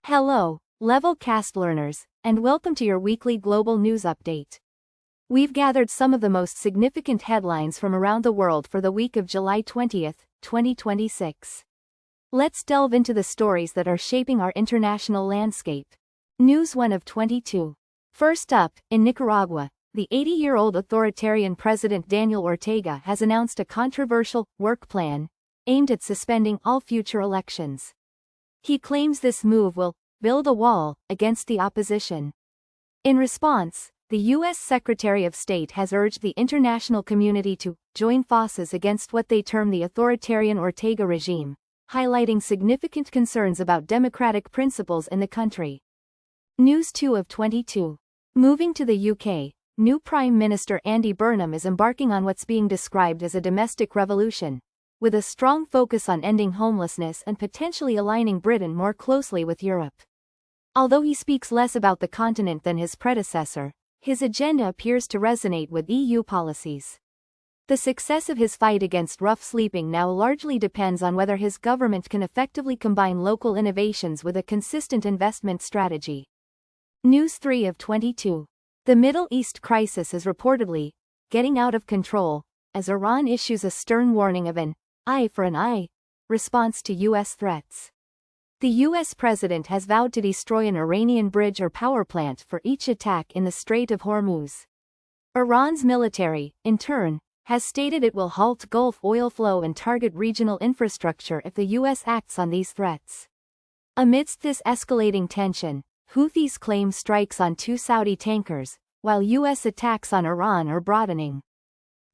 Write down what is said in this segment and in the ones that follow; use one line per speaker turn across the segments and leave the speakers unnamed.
Hello, Level Cast learners, and welcome to your weekly global news update. We've gathered some of the most significant headlines from around the world for the week of July 20th, 2026. Let's delve into the stories that are shaping our international landscape. News 1 of 22. First up, in Nicaragua, the 80-year-old authoritarian President Daniel Ortega has announced a controversial work plan aimed at suspending all future elections. He claims this move will build a wall against the opposition. In response, the U.S. Secretary of State has urged the international community to join forces against what they term the authoritarian Ortega regime, highlighting significant concerns about democratic principles in the country. News 2 of 22. Moving to the UK, new Prime Minister Andy Burnham is embarking on what's being described as a domestic revolution, with a strong focus on ending homelessness and potentially aligning Britain more closely with Europe. Although he speaks less about the continent than his predecessor, his agenda appears to resonate with EU policies. The success of his fight against rough sleeping now largely depends on whether his government can effectively combine local innovations with a consistent investment strategy. News 3 of 22. The Middle East crisis is reportedly getting out of control, as Iran issues a stern warning of an eye for an eye response to U.S. threats. The U.S. president has vowed to destroy an Iranian bridge or power plant for each attack in the Strait of Hormuz. Iran's military, in turn, has stated it will halt Gulf oil flow and target regional infrastructure if the U.S. acts on these threats. Amidst this escalating tension, Houthis claim strikes on 2 Saudi tankers, while U.S. attacks on Iran are broadening.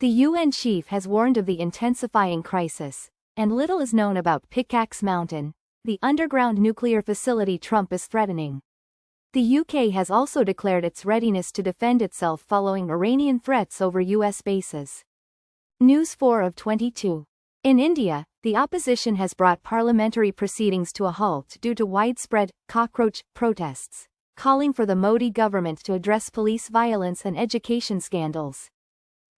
The UN chief has warned of the intensifying crisis, and little is known about Pickaxe Mountain, the underground nuclear facility Trump is threatening. The UK has also declared its readiness to defend itself following Iranian threats over US bases. News 4 of 22. In India, the opposition has brought parliamentary proceedings to a halt due to widespread cockroach protests, calling for the Modi government to address police violence and education scandals.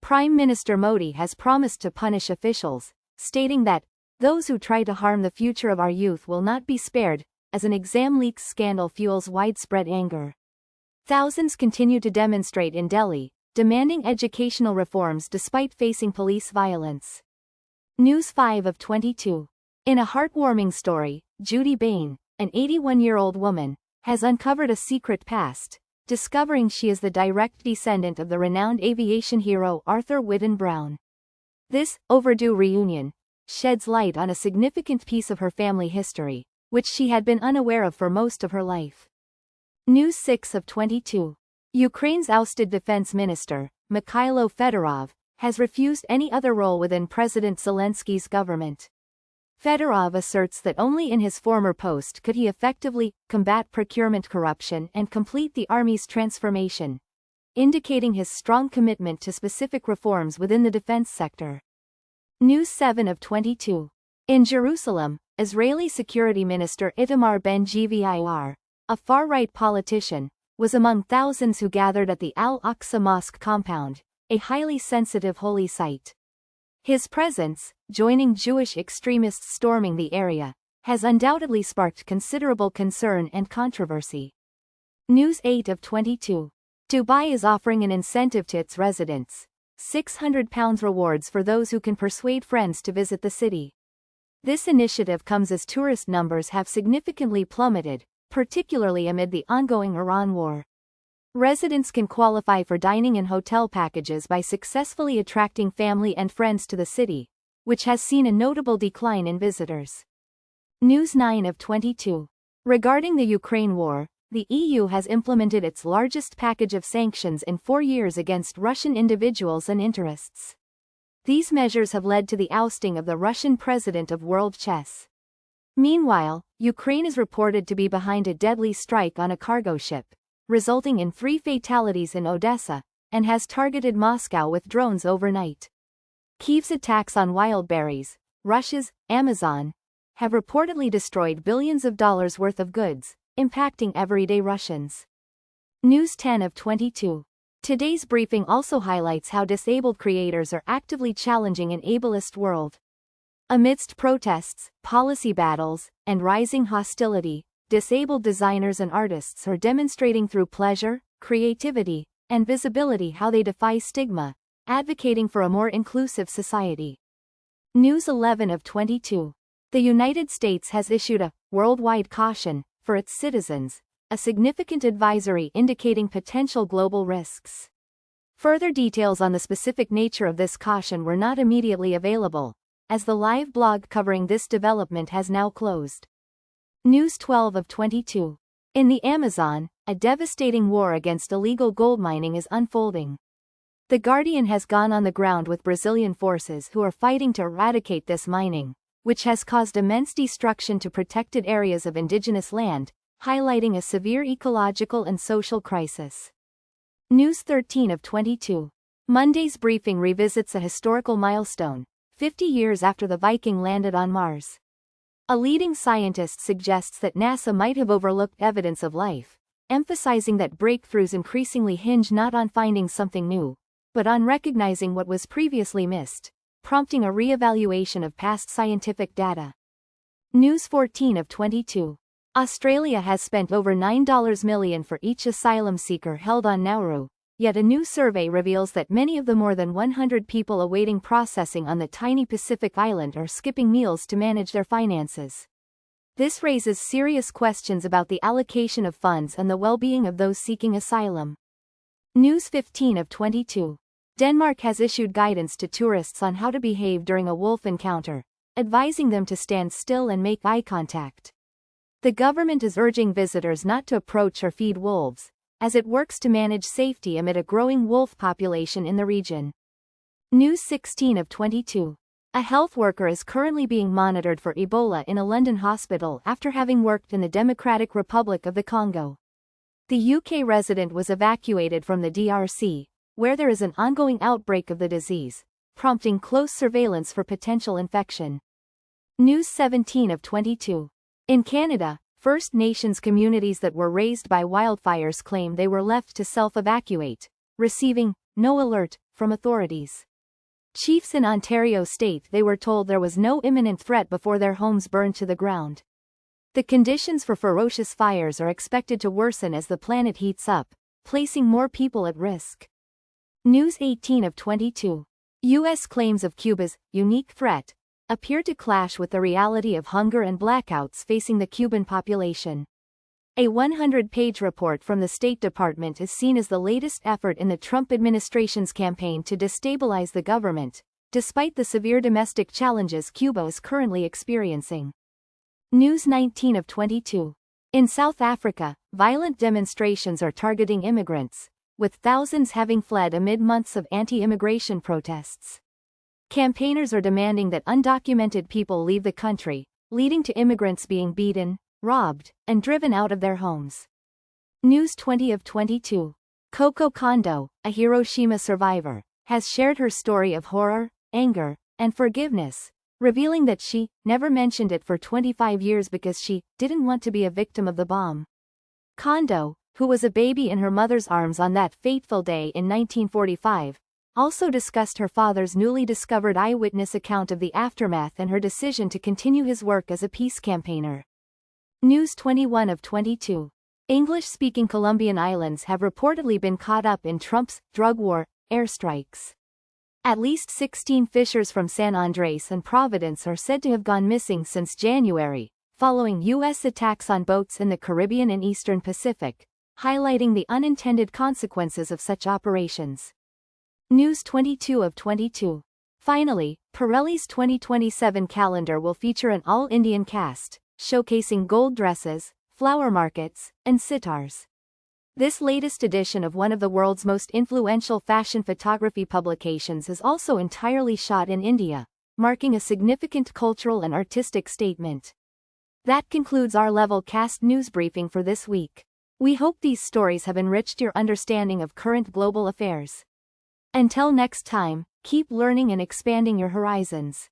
Prime Minister Modi has promised to punish officials, stating that those who try to harm the future of our youth will not be spared, as an exam leaks scandal fuels widespread anger. Thousands continue to demonstrate in Delhi, demanding educational reforms despite facing police violence. News 5 of 22. In a heartwarming story, Judy Bain, an 81-year-old woman, has uncovered a secret past, discovering she is the direct descendant of the renowned aviation hero Arthur Whitten Brown. This overdue reunion sheds light on a significant piece of her family history, which she had been unaware of for most of her life. News 6 of 22. Ukraine's ousted defense minister, Mikhailo Fedorov, has refused any other role within President Zelensky's government. Fedorov asserts that only in his former post could he effectively combat procurement corruption and complete the army's transformation, indicating his strong commitment to specific reforms within the defense sector. News 7 of 22. In Jerusalem, Israeli Security Minister Itamar Ben-Gvir, a far-right politician, was among thousands who gathered at the Al-Aqsa Mosque compound, a highly sensitive holy site. His presence, joining Jewish extremists storming the area, has undoubtedly sparked considerable concern and controversy. News 8 of 22. Dubai is offering an incentive to its residents, £600 rewards for those who can persuade friends to visit the city. This initiative comes as tourist numbers have significantly plummeted, particularly amid the ongoing Iran war. Residents can qualify for dining and hotel packages by successfully attracting family and friends to the city, which has seen a notable decline in visitors. News 9 of 22. Regarding the Ukraine war, the EU has implemented its largest package of sanctions in 4 years against Russian individuals and interests. These measures have led to the ousting of the Russian president of World Chess. Meanwhile, Ukraine is reported to be behind a deadly strike on a cargo ship, resulting in 3 fatalities in Odessa, and has targeted Moscow with drones overnight. Kyiv's attacks on Wildberries, Russia's Amazon, have reportedly destroyed billions of dollars worth of goods, impacting everyday Russians. News 10 of 22. Today's briefing also highlights how disabled creators are actively challenging an ableist world. Amidst protests, policy battles, and rising hostility, disabled designers and artists are demonstrating through pleasure, creativity, and visibility how they defy stigma, advocating for a more inclusive society. News 11 of 22. The United States has issued a worldwide caution for its citizens, a significant advisory indicating potential global risks. Further details on the specific nature of this caution were not immediately available, as the live blog covering this development has now closed. News 12 of 22. In the Amazon, a devastating war against illegal gold mining is unfolding. The Guardian has gone on the ground with Brazilian forces who are fighting to eradicate this mining, which has caused immense destruction to protected areas of indigenous land, highlighting a severe ecological and social crisis. News 13 of 22. Monday's briefing revisits a historical milestone, 50 years after the Viking landed on Mars. A leading scientist suggests that NASA might have overlooked evidence of life, emphasizing that breakthroughs increasingly hinge not on finding something new, but on recognizing what was previously missed, prompting a re-evaluation of past scientific data. News 14 of 22. Australia has spent over $9 million for each asylum seeker held on Nauru, yet a new survey reveals that many of the more than 100 people awaiting processing on the tiny Pacific island are skipping meals to manage their finances. This raises serious questions about the allocation of funds and the well-being of those seeking asylum. News 15 of 22. Denmark has issued guidance to tourists on how to behave during a wolf encounter, advising them to stand still and make eye contact. The government is urging visitors not to approach or feed wolves, as it works to manage safety amid a growing wolf population in the region. News 16 of 22. A health worker is currently being monitored for Ebola in a London hospital after having worked in the Democratic Republic of the Congo. The UK resident was evacuated from the DRC, where there is an ongoing outbreak of the disease, prompting close surveillance for potential infection. News 17 of 22. In Canada, First Nations communities that were razed by wildfires claim they were left to self-evacuate, receiving no alert from authorities. Chiefs in Ontario state they were told there was no imminent threat before their homes burned to the ground. The conditions for ferocious fires are expected to worsen as the planet heats up, placing more people at risk. News 18 of 22. U.S. claims of Cuba's unique threat appear to clash with the reality of hunger and blackouts facing the Cuban population. A 100-page report from the State Department is seen as the latest effort in the Trump administration's campaign to destabilize the government, despite the severe domestic challenges Cuba is currently experiencing. News 19 of 22. In South Africa, violent demonstrations are targeting immigrants, with thousands having fled amid months of anti-immigration protests. Campaigners are demanding that undocumented people leave the country, leading to immigrants being beaten, robbed, and driven out of their homes. News 20 of 22. Coco Kondo, a Hiroshima survivor, has shared her story of horror, anger, and forgiveness, revealing that she never mentioned it for 25 years because she didn't want to be a victim of the bomb. Kondo, who was a baby in her mother's arms on that fateful day in 1945, also discussed her father's newly discovered eyewitness account of the aftermath and her decision to continue his work as a peace campaigner. News 21 of 22. English-speaking Colombian islands have reportedly been caught up in Trump's drug war airstrikes. At least 16 fishers from San Andres and Providence are said to have gone missing since January, following U.S. attacks on boats in the Caribbean and Eastern Pacific, highlighting the unintended consequences of such operations. News 22 of 22. Finally, Pirelli's 2027 calendar will feature an all-Indian cast, showcasing gold dresses, flower markets, and sitars. This latest edition of one of the world's most influential fashion photography publications is also entirely shot in India, marking a significant cultural and artistic statement. That concludes our Level Cast news briefing for this week. We hope these stories have enriched your understanding of current global affairs. Until next time, keep learning and expanding your horizons.